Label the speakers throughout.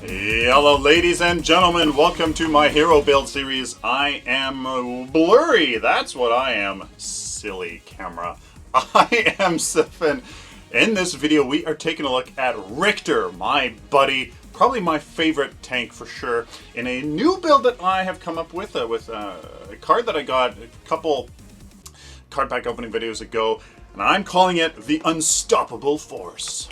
Speaker 1: Hello ladies and gentlemen, welcome to my hero build series. I am blurry, that's what I am. Silly camera. I am Siphon. In this video we are taking a look at Riktor, my buddy, probably my favorite tank for sure, in a new build that I have come up with a card that I got a couple card pack opening videos ago, and I'm calling it the Unstoppable Force.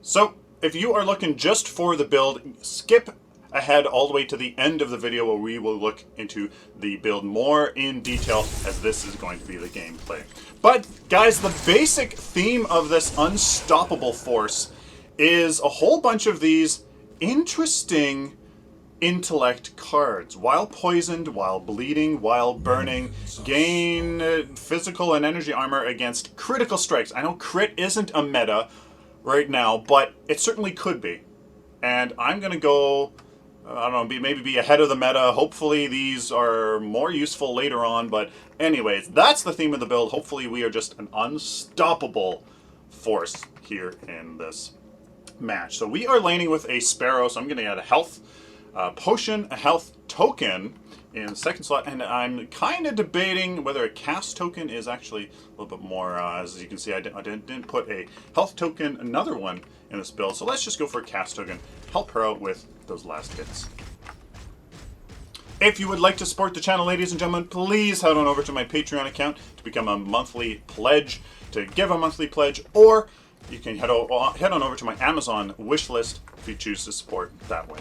Speaker 1: So, if you are looking just for the build, skip ahead all the way to the end of the video where we will look into the build more in detail, as this is going to be the gameplay. But guys, the basic theme of this Unstoppable Force is a whole bunch of these interesting intellect cards. While poisoned, while bleeding, while burning, gain physical and energy armor against critical strikes. I know crit isn't a meta right now, but it certainly could be. And I'm going to go, I don't know, maybe be ahead of the meta. Hopefully these are more useful later on, but anyways, that's the theme of the build. Hopefully we are just an unstoppable force here in this match. So we are laning with a Sparrow, so I'm going to add a health potion, a health token in the second slot, and I'm kind of debating whether a cast token is actually a little bit more, as you can see I didn't put a health token, another one, in this build, so let's just go for a cast token, help her out with those last hits. If you would like to support the channel, ladies and gentlemen, please head on over to my Patreon account to become a monthly pledge, to give a monthly pledge, or you can head on over to my Amazon wish list if you choose to support that way.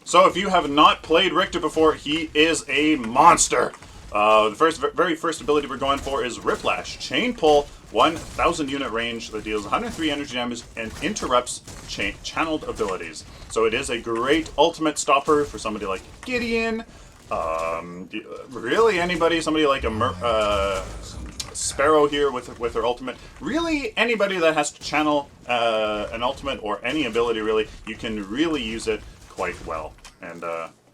Speaker 1: So if you have not played Riktor before, he is a monster. The very first ability we're going for is Riplash. Chain Pull, 1,000 unit range that deals 103 energy damage and interrupts channeled abilities. So it is a great ultimate stopper for somebody like Gideon. Really anybody, somebody like a Sparrow here with her ultimate. Really anybody that has to channel an ultimate or any ability really, you can really use it quite well and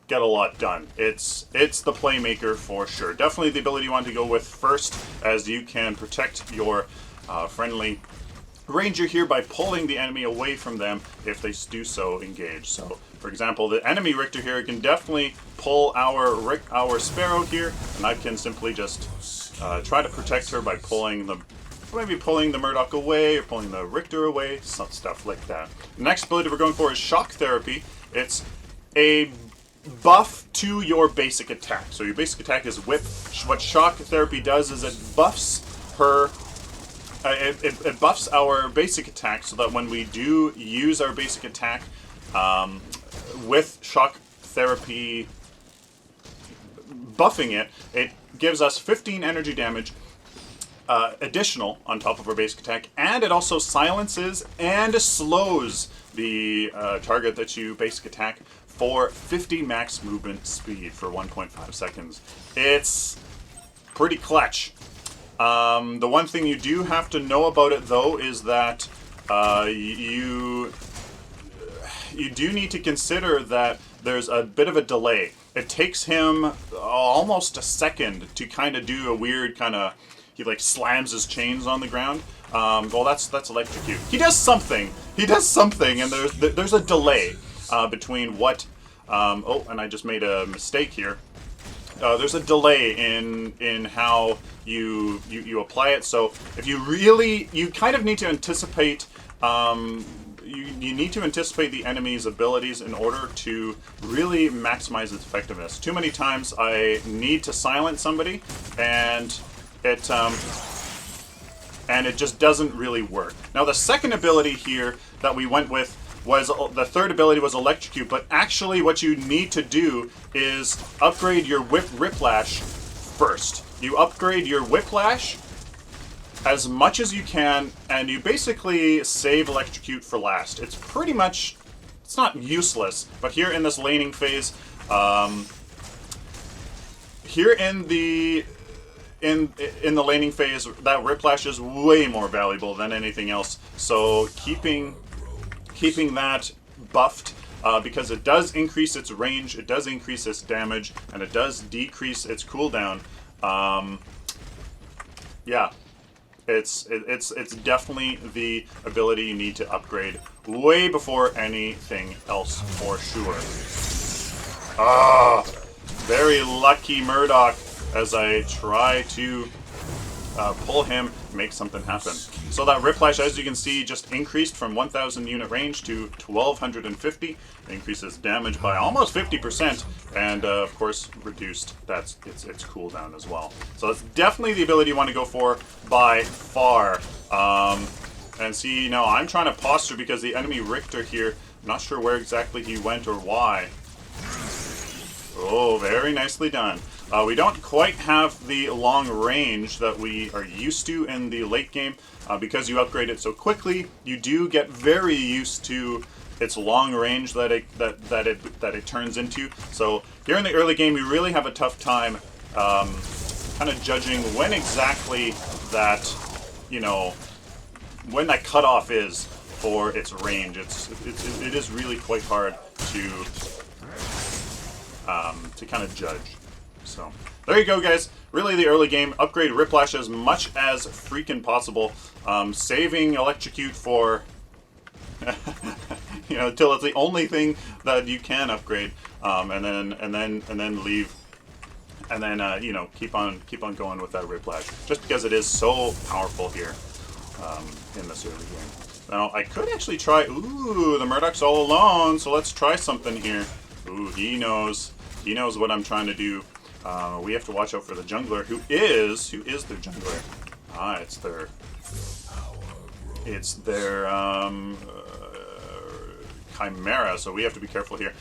Speaker 1: get a lot done. It's the playmaker for sure. Definitely the ability you want to go with first, as you can protect your friendly ranger here by pulling the enemy away from them if they do so engage. So for example, the enemy Riktor here can definitely pull our Sparrow here, and I can simply just try to protect her by pulling the Murdoch away or pulling the Riktor away, some stuff like that. The next ability we're going for is Shock Therapy. It's a buff to your basic attack. So your basic attack is Whip. What Shock Therapy does is it buffs her. It buffs our basic attack so that when we do use our basic attack with Shock Therapy buffing it, it gives us 15 energy damage additional on top of our basic attack, and it also silences and slows the target that you basic attack for 50 max movement speed for 1.5 seconds. It's pretty clutch. The one thing you do have to know about it though is that you do need to consider that there's a bit of a delay. It takes him almost a second to kind of do a weird kind of, he like slams his chains on the ground. Well, that's electrocute. He does something, and there's a delay between what. Oh, and I just made a mistake here. There's a delay in how you apply it. So if you kind of need to anticipate. You need to anticipate the enemy's abilities in order to really maximize its effectiveness. Too many times I need to silence somebody, and it just doesn't really work. Now the second ability here that we went with was, the third ability was Electrocute, but actually what you need to do is upgrade your Riplash first. You upgrade your Whiplash as much as you can, and you basically save Electrocute for last. It's pretty much, it's not useless, but here in this laning phase, here in the laning phase, that Riplash is way more valuable than anything else. So keeping that buffed, because it does increase its range, it does increase its damage, and it does decrease its cooldown. Yeah. it's definitely the ability you need to upgrade way before anything else for sure. Ah, very lucky Murdoch as I try to pull him, make something happen. So that Riplash, as you can see, just increased from 1,000 unit range to 1,250. Increases damage by almost 50%, and of course reduced its cooldown as well. So that's definitely the ability you want to go for by far. And see, now I'm trying to posture because the enemy Riktor here, I'm not sure where exactly he went or why. Oh, very nicely done. We don't quite have the long range that we are used to in the late game. Because you upgrade it so quickly, you do get very used to its long range that it turns into. So here in the early game, we really have a tough time kind of judging when exactly that, when that cutoff is for its range. It is really quite hard to kind of judge. So there you go, guys. Really, the early game, upgrade Riplash as much as freaking possible. Saving Electrocute for until it's the only thing that you can upgrade, and then leave, and then keep on going with that Riplash, just because it is so powerful here in this early game. Now I could actually try. Ooh, the Murdoch's all alone, so let's try something here. Ooh, he knows what I'm trying to do. We have to watch out for the jungler. Who is their jungler? Ah, it's their Chimera, so we have to be careful here.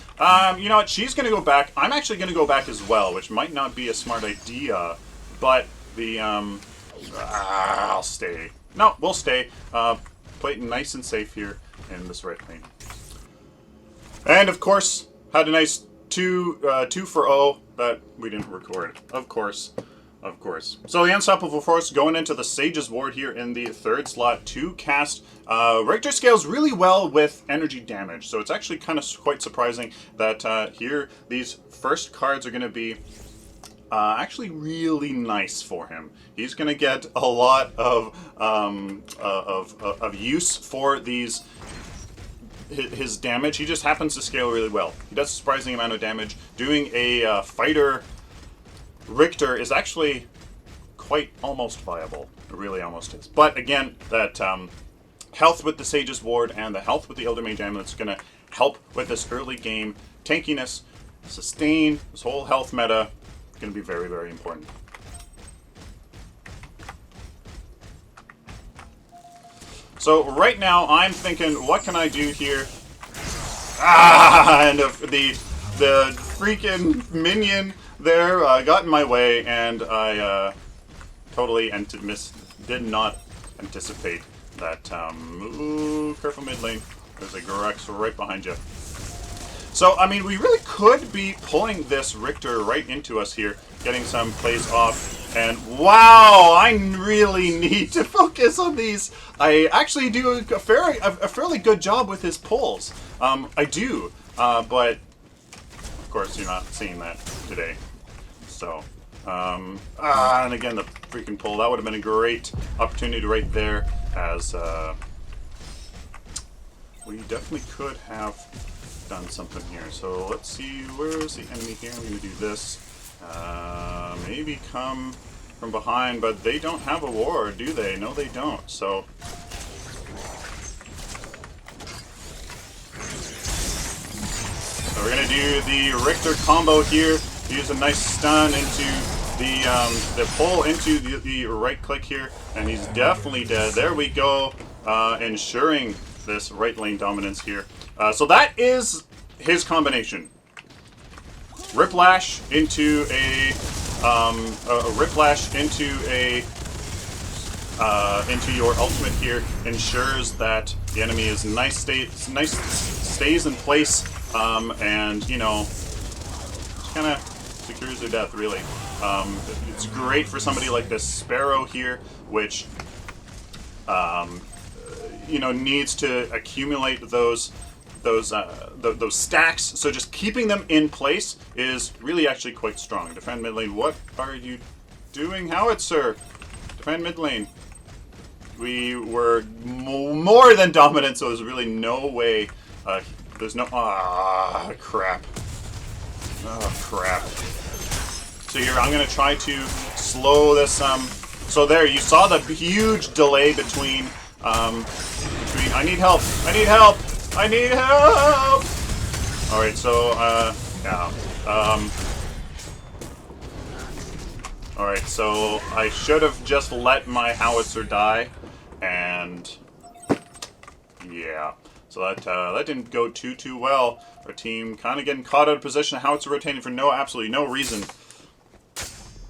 Speaker 1: You know what? She's going to go back. I'm actually going to go back as well, which might not be a smart idea, but the I'll stay. No, we'll stay. Play it nice and safe here in this right lane. And of course, had a nice 2 for 0 that we didn't record. Of course. So the Unstoppable Force going into the Sage's Ward here in the 3rd slot to cast. Riktor scales really well with energy damage, so it's actually kind of quite surprising that here these first cards are going to be actually really nice for him. He's going to get a lot of use for these. His damage, he just happens to scale really well. He does a surprising amount of damage. Doing a fighter Riktor is actually quite almost viable. It really almost is. But again, that health with the Sage's Ward and the health with the Elder Mage Amulet is going to help with this early game tankiness, sustain, this whole health meta. Going to be very, very important. So right now I'm thinking, what can I do here? And the freaking minion there got in my way, and I totally did not anticipate that. Ooh, careful mid lane. There's a Gorex right behind you. So, I mean, we really could be pulling this Riktor right into us here, getting some plays off. And wow, I really need to focus on these. I actually do a fairly good job with his pulls. I do, but of course you're not seeing that today. So, and again, the freaking pull. That would have been a great opportunity right there, as we definitely could have done something here. So let's see, where is the enemy here? I'm going to do this. Maybe come from behind, but they don't have a ward, do they? No, they don't. So we're going to do the Riktor combo here. Use a nice stun into the pull into the right click here, and he's definitely dead. There we go, ensuring this right lane dominance here. So that is his combination. Riplash into a Riplash into your ultimate here ensures that the enemy is stays in place, and kind of secures their death really. It's great for somebody like this Sparrow here, which needs to accumulate those stacks, so just keeping them in place is really actually quite strong. Defend mid lane. What are you doing, Howitzer? Defend mid lane. we were more than dominant, so there's really no way. There's no crap. Oh crap. So here I'm gonna try to slow this. So there you saw the huge delay between. I need help. I need help. I need help. All right. So yeah. Alright, so I should have just let my howitzer die, and yeah, so that didn't go too well. Our team kind of getting caught out of position, howitzer rotating for absolutely no reason.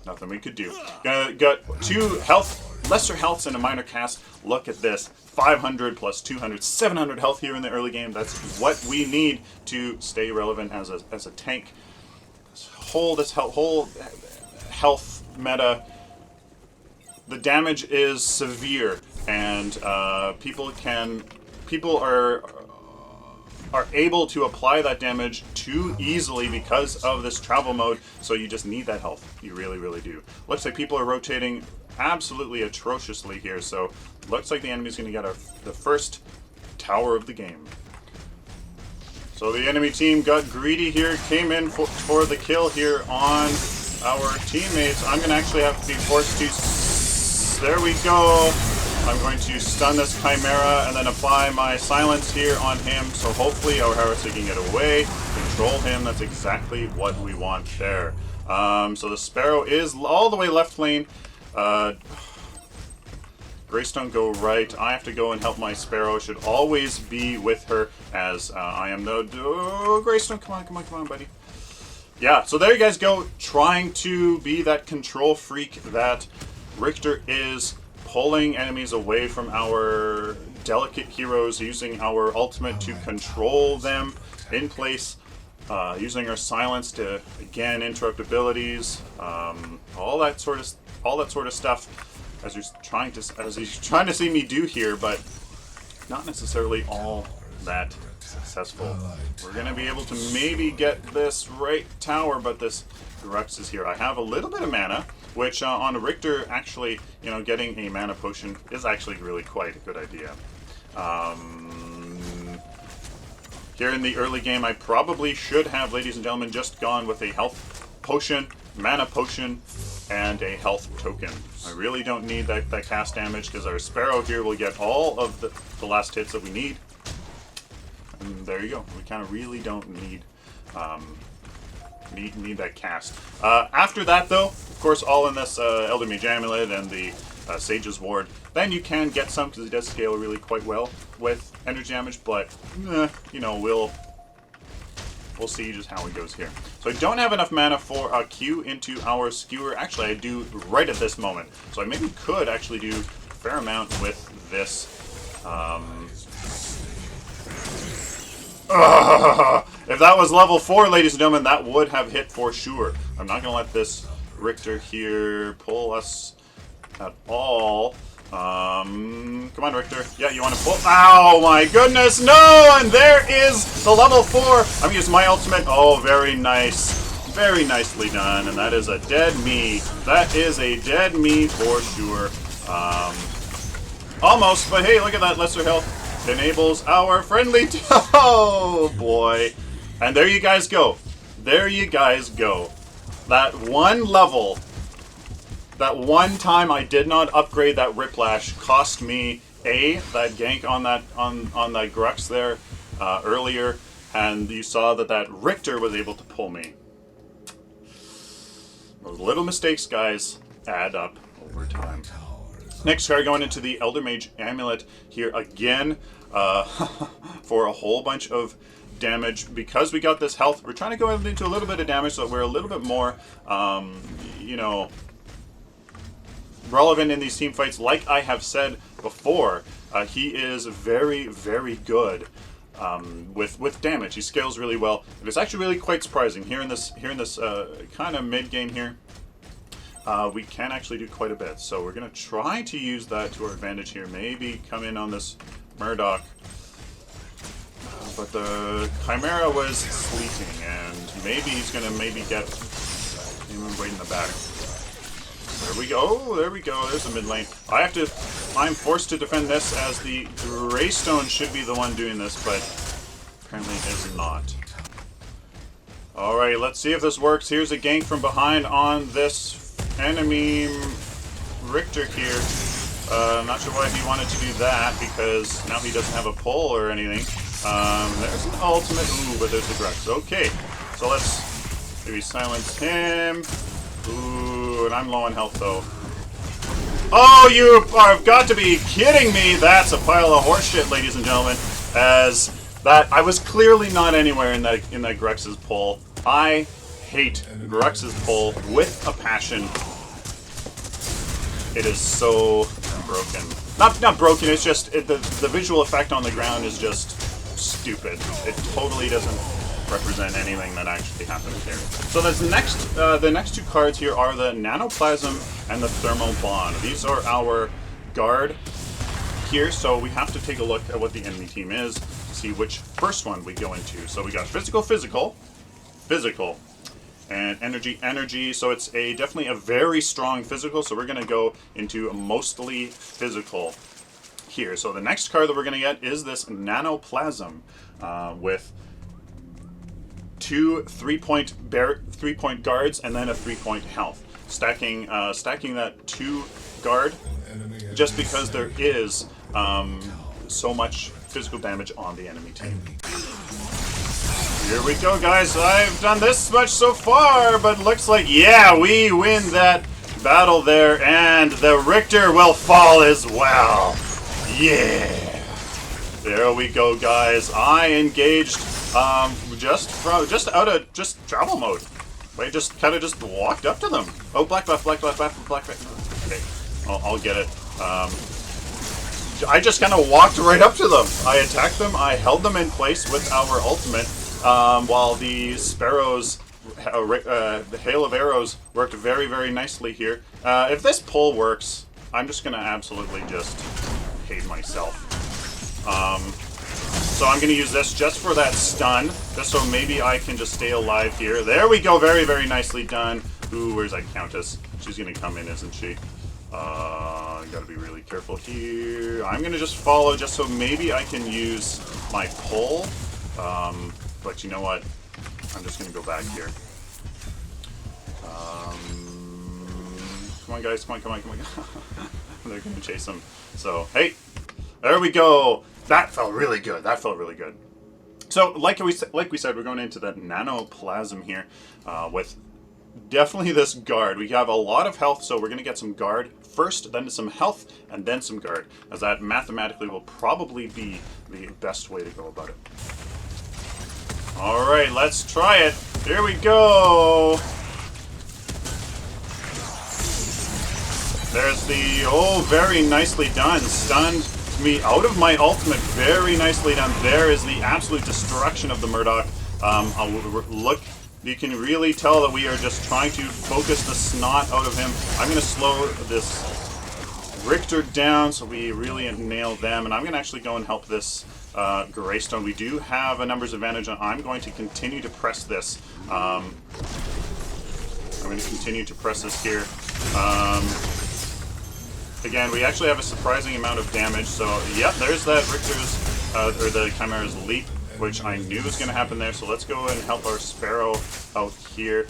Speaker 1: Nothing we could do. Got 2 health, lesser healths and a minor cast. Look at this, 500 plus 200, 700 health here in the early game. That's what we need to stay relevant as a tank. Whole health meta, the damage is severe, and people are able to apply that damage too easily because of this travel mode. So you just need that health. You really do. Looks like people are rotating absolutely atrociously here. So looks like the enemy's going to get the first tower of the game. So the enemy team got greedy here, came in for the kill here on our teammates. I'm going to actually have to be forced to... There we go. I'm going to stun this Chimera and then apply my silence here on him. So hopefully our howitzer can get away, control him. That's exactly what we want there. So the Sparrow is all the way left lane. Greystone go right. I have to go and help my Sparrow. Should always be with her as I am the... Oh, Greystone, come on, buddy. Yeah, so there you guys go, trying to be that control freak that Riktor is, pulling enemies away from our delicate heroes, using our ultimate to control them in place, using our silence to again interrupt abilities, all that sort of stuff, as he's trying to see me do here, but not necessarily all that successful. We're going to be able to maybe get this right tower, but this Grux is here. I have a little bit of mana, which on a Riktor, actually, getting a mana potion is actually really quite a good idea. Here in the early game, I probably should have, ladies and gentlemen, just gone with a health potion, mana potion, and a health token. I really don't need that cast damage, because our Sparrow here will get all of the last hits that we need. And there you go. We kind of really don't need need that cast. After that, though, of course, all in this Elder Mage Amulet and the Sage's Ward, then you can get some, because it does scale really quite well with energy damage, but, we'll see just how it goes here. So I don't have enough mana for a Q into our Skewer. Actually, I do right at this moment. So I maybe could actually do a fair amount with this. If that was level 4, ladies and gentlemen, that would have hit for sure. I'm not going to let this Riktor here pull us at all. Come on, Riktor. Yeah, you want to pull? Oh my goodness, no! And there is the level 4. I'm going to use my ultimate. Oh, very nice. Very nicely done. And that is a dead me. That is a dead me for sure. Almost, but hey, look at that lesser health. Enables our friendly... Oh, boy. And there you guys go. There you guys go. That one level, that one time I did not upgrade that Riplash cost me, that gank on that Grux there earlier, and you saw that Riktor was able to pull me. Those little mistakes, guys, add up over time. Next card going into the Elder Mage Amulet here again for a whole bunch of damage. Because we got this health, we're trying to go into a little bit of damage so that we're a little bit more, relevant in these team fights. Like I have said before, he is very, very good with damage. He scales really well. And it's actually really quite surprising here in this kind of mid game here. We can actually do quite a bit, so we're going to try to use that to our advantage here. Maybe come in on this Murdoch. But the Chimera was sleeping, and maybe he's going to get him right in the back. There we go. Oh, there we go. There's the mid lane. I have to I'm forced to defend this as the Greystone should be the one doing this, but apparently is not. Alright, let's see if this works. Here's a gank from behind on this enemy Riktor here. I'm not sure why he wanted to do that, because now he doesn't have a pull or anything. There's an ultimate. Ooh, but there's the Grux. Okay, so let's maybe silence him. Ooh, and I'm low on health though. Oh, you have got to be kidding me! That's a pile of horseshit, ladies and gentlemen. As that, I was clearly not anywhere in that Grux's pull. I hate Grux's pull with a passion. It is so broken. Not broken. It's just the visual effect on the ground is just stupid. It totally doesn't represent anything that actually happens here. So the next two cards here are the Nanoplasm and the Thermal Bond. These are our guard here, so we have to take a look at what the enemy team is to see which first one we go into. So we got physical, and energy. So it's definitely a very strong physical, so we're going to go into mostly physical here. So the next card that we're going to get is this Nanoplasm with two 3-point guards and then a 3-point health. Stacking that 2 guard just because there is so much physical damage on the enemy team. Here we go, guys. I've done this much so far, but looks like, yeah, we win that battle there, and the Riktor will fall as well. Yeah. There we go, guys. I engaged just out of travel mode. Wait, just kind of just walked up to them. Oh, black buff. Okay, I'll get it. I just kind of walked right up to them. I attacked them. I held them in place with our ultimate, while the Sparrows, the hail of arrows, worked very, very nicely here. If this pull works, I'm just gonna absolutely just hate myself. So I'm going to use this just for that stun, just so maybe I can just stay alive here. There we go, very, very nicely done. Ooh, where's that Countess? She's going to come in, isn't she? Gotta be really careful here. I'm going to just follow just so maybe I can use my pull. But you know what? I'm just going to go back here. Come on, guys, come on. They're going to chase him. So, hey, there we go. That felt really good. So, like we said, we're going into that Nanoplasm here with definitely this guard. We have a lot of health, so we're going to get some guard first, then some health, and then some guard, as that mathematically will probably be the best way to go about it. All right, let's try it. Here we go. There's the, oh, very nicely done. Stunned me out of my ultimate. Very nicely done. There is the absolute destruction of the Murdoch. Look, you can really tell that we are just trying to focus the snot out of him. I'm going to slow this Riktor down so we really nail them. And I'm going to actually go and help this Greystone. We do have a numbers advantage, and I'm going to continue to press this. I'm going to continue to press this here. Again, we actually have a surprising amount of damage, so yep, there's that Riktor's, or the Chimera's leap, which I knew was going to happen there, so let's go and help our Sparrow out here.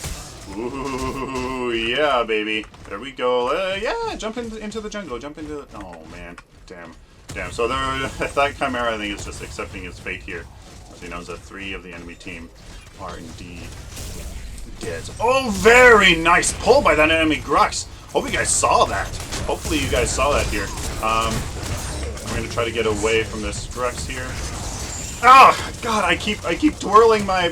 Speaker 1: Ooh, yeah, baby. There we go. Yeah, jump into the jungle, oh man, damn. So that Chimera, I think, is just accepting his fate here, as he knows that 3 of the enemy team are indeed dead. Oh, very nice pull by that enemy Grux. Hope you guys saw that. Hopefully you guys saw that here. I'm going to try to get away from this Grux here. Oh God! I keep twirling my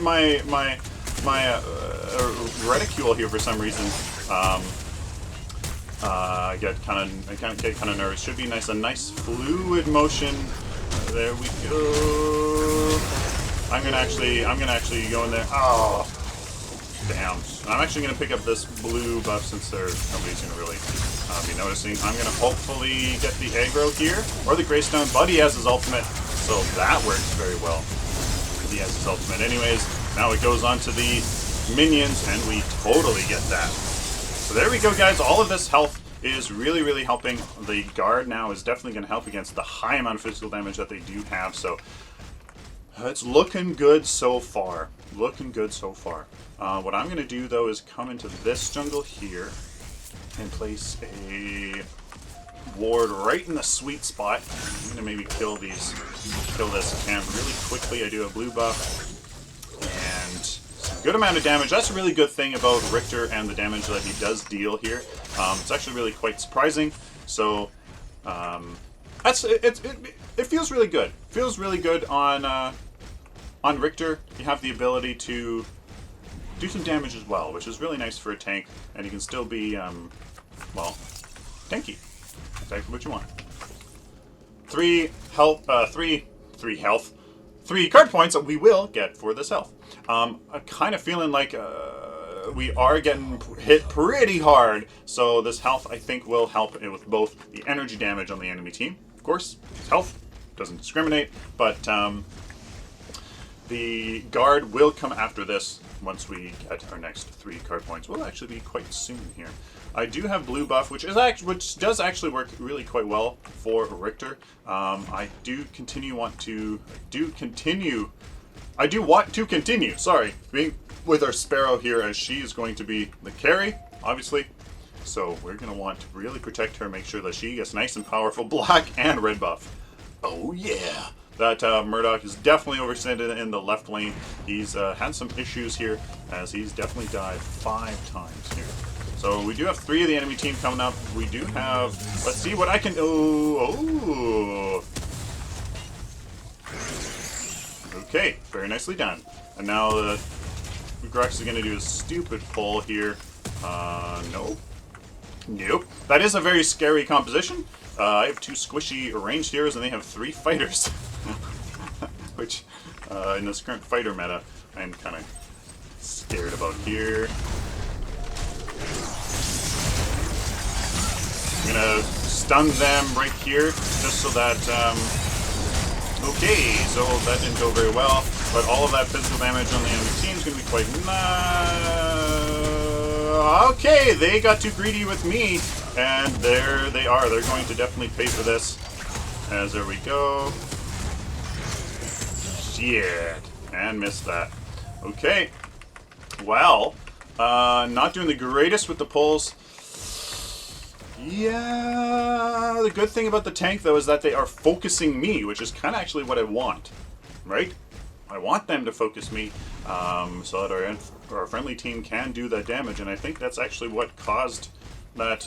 Speaker 1: reticule here for some reason. I get kind of nervous. Should be nice, a nice fluid motion. There we go. I'm gonna actually go in there. Oh, damn! I'm actually gonna pick up this blue buff since nobody's gonna really be noticing. I'm gonna hopefully get the aggro here or the Greystone, but he has his ultimate, so that works very well. He has his ultimate, anyways. Now it goes on to the minions, and we totally get that. So there we go, guys. All of this health is really, really helping. The guard now is definitely going to help against the high amount of physical damage that they do have. So it's looking good so far. Looking good so far. What I'm going to do, though, is come into this jungle here and place a ward right in the sweet spot. I'm going to maybe kill this camp really quickly. I do a blue buff and some good amount of damage. That's a really good thing about Riktor and the damage that he does deal here. It's actually really quite surprising. So it feels really good. Feels really good on Riktor. You have the ability to do some damage as well, which is really nice for a tank, and you can still be well, tanky. Exactly what you want. 3 card points that we will get for this health. I'm kind of feeling like we are getting hit pretty hard, so this health I think will help with both the energy damage on the enemy team. Of course, it's health, doesn't discriminate, but the guard will come after this once we get our next 3 card points. Will actually be quite soon here. I do have blue buff, which does actually work really quite well for Riktor. I do want to continue. Sorry, being with our Sparrow here, as she is going to be the carry, obviously. So we're going to want to really protect her, make sure that she gets nice and powerful black and red buff. Oh yeah! That Murdoch is definitely overextended in the left lane. He's had some issues here, as he's definitely died 5 times here. So we do have 3 of the enemy team coming up. We do have... Let's see what I can... Oh! Okay, very nicely done. And now Grex is going to do a stupid pull here. Nope. Nope. That is a very scary composition. I have 2 squishy ranged heroes, and they have 3 fighters. Which, in this current fighter meta, I'm kind of scared about here. I'm gonna stun them right here, just so that, okay, so that didn't go very well, but all of that physical damage on the enemy team is gonna be quite okay, they got too greedy with me, and there they are. They're going to definitely pay for this, as there we go. Shit, and missed that. Okay, well, not doing the greatest with the pulls. Yeah, the good thing about the tank, though, is that they are focusing me, which is kind of actually what I want, right? I want them to focus me, so that our friendly team can do that damage, and I think that's actually what caused that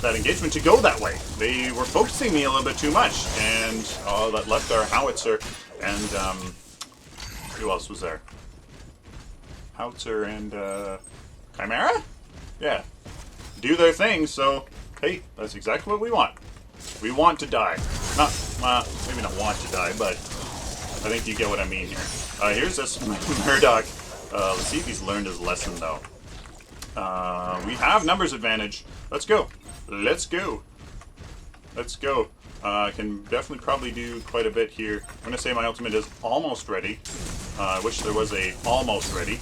Speaker 1: that engagement to go that way. They were focusing me a little bit too much, and that left our howitzer and who else was there? Howitzer and Chimera? Yeah. Do their thing, so hey, that's exactly what we want. We want to die. Not, maybe not want to die, but I think you get what I mean here. Here's this Murdoch. Let's see if he's learned his lesson, though. We have numbers advantage. Let's go. Let's go. Let's go. I can definitely probably do quite a bit here. I'm going to say my ultimate is almost ready. I wish there was a almost ready.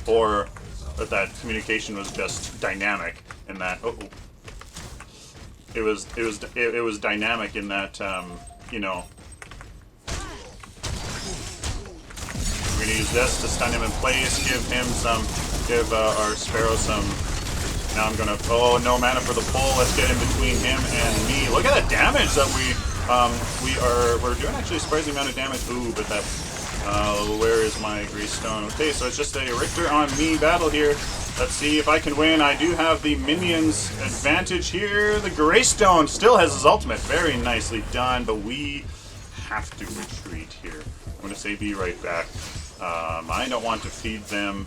Speaker 1: Or that communication was just dynamic in that... It was dynamic in that, you know... We're going to use this to stun him in place, give our Sparrow some... Now I'm going to... Oh, no mana for the pull. Let's get in between him and me. Look at the damage that we're doing actually a surprising amount of damage. Ooh, but that... where is my Greystone? Okay, so it's just a Riktor on me battle here. Let's see if I can win. I do have the minions advantage here. The Greystone still has his ultimate. Very nicely done, but we have to retreat here. I'm going to say be right back. I don't want to feed them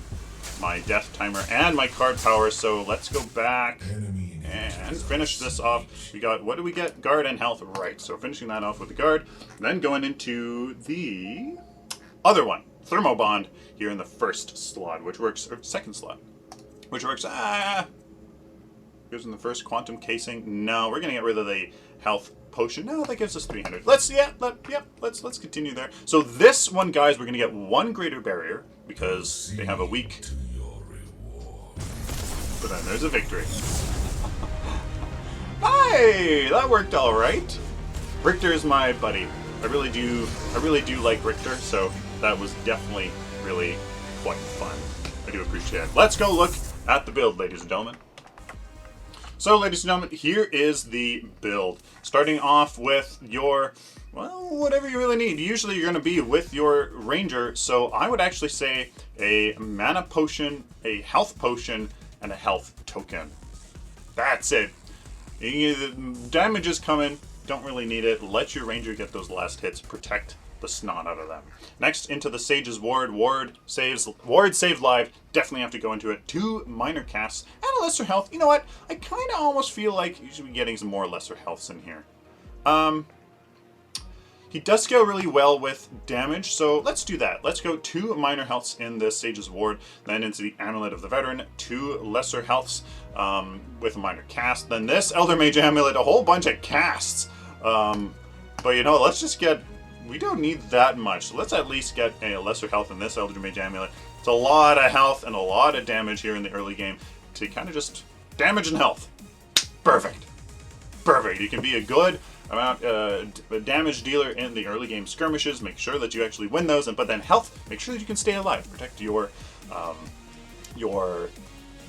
Speaker 1: my death timer and my card power, so let's go back and finish this off. We got, what do we get? Guard and health, right. So finishing that off with the guard, then going into the other one, Thermo Bond, here in the first slot, which works, or second slot, which works, goes in the first quantum casing. No, we're going to get rid of the health potion. No, that gives us 300. Let's continue there. So this one, guys, we're going to get 1 greater barrier, because they have a weak But then there's a victory. Hey, that worked all right. Riktor is my buddy. I really do like Riktor, so that was definitely really quite fun. I do appreciate it. Let's go look at the build, ladies and gentlemen. So, ladies and gentlemen, here is the build. Starting off with your, well, whatever you really need. Usually you're going to be with your ranger, so I would actually say a mana potion, a health potion, and a health token. That's it. Damage is coming. Don't really need it. Let your ranger get those last hits. Protect the snot out of them. Next, into the Sage's Ward. Ward save live. Definitely have to go into it. 2 minor casts and a lesser health. You know what? I kind of almost feel like you should be getting some more lesser healths in here. He does scale really well with damage, so let's do that. Let's go 2 minor healths in the Sage's Ward, then into the Amulet of the Veteran, 2 lesser healths with a minor cast. Then this Elder Mage Amulet, a whole bunch of casts. But you know, let's just get, we don't need that much, so let's at least get a lesser health in this Elder Mage Amulet. It's a lot of health and a lot of damage here in the early game to kind of just damage and health. Perfect. Perfect. You can be a good amount damage dealer in the early game skirmishes. Make sure that you actually win those, but then health, make sure that you can stay alive. Protect your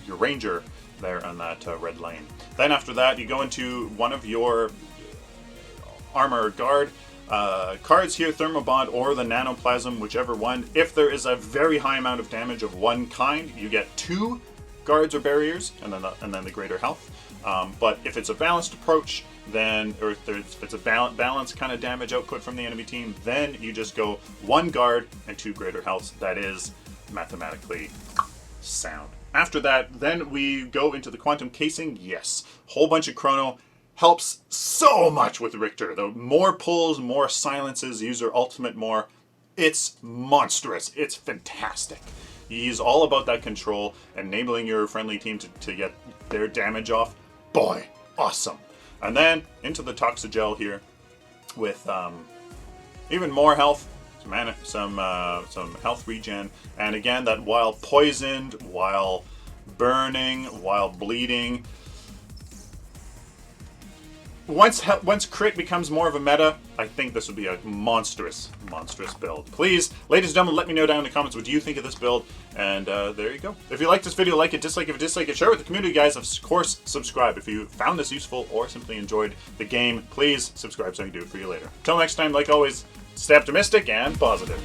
Speaker 1: ranger there on that red lane. Then after that, you go into one of your armor guard cards here, Thermobond or the Nanoplasm, whichever one. If there is a very high amount of damage of one kind, you get 2 guards or barriers, and then the greater health. But if it's a balanced approach, then, or if it's a balanced kind of damage output from the enemy team, then you just go 1 guard and 2 greater healths. That is mathematically sound. After that, then we go into the Quantum Casing. Yes, whole bunch of chrono. Helps so much with Riktor. The more pulls, more silences, user ultimate more. It's monstrous. It's fantastic. He's all about that control, enabling your friendly team to get their damage off. Boy, awesome. And then into the Toxigel here with even more health, some health regen, and again that while poisoned, while burning, while bleeding. Once crit becomes more of a meta, I think this would be a monstrous build. Please, ladies and gentlemen, let me know down in the comments what you think of this build. And there you go. If you like this video, like it, dislike it. If you dislike it, share it with the community, guys. Of course, subscribe. If you found this useful or simply enjoyed the game, please subscribe so I can do it for you later. Until next time, like always, stay optimistic and positive.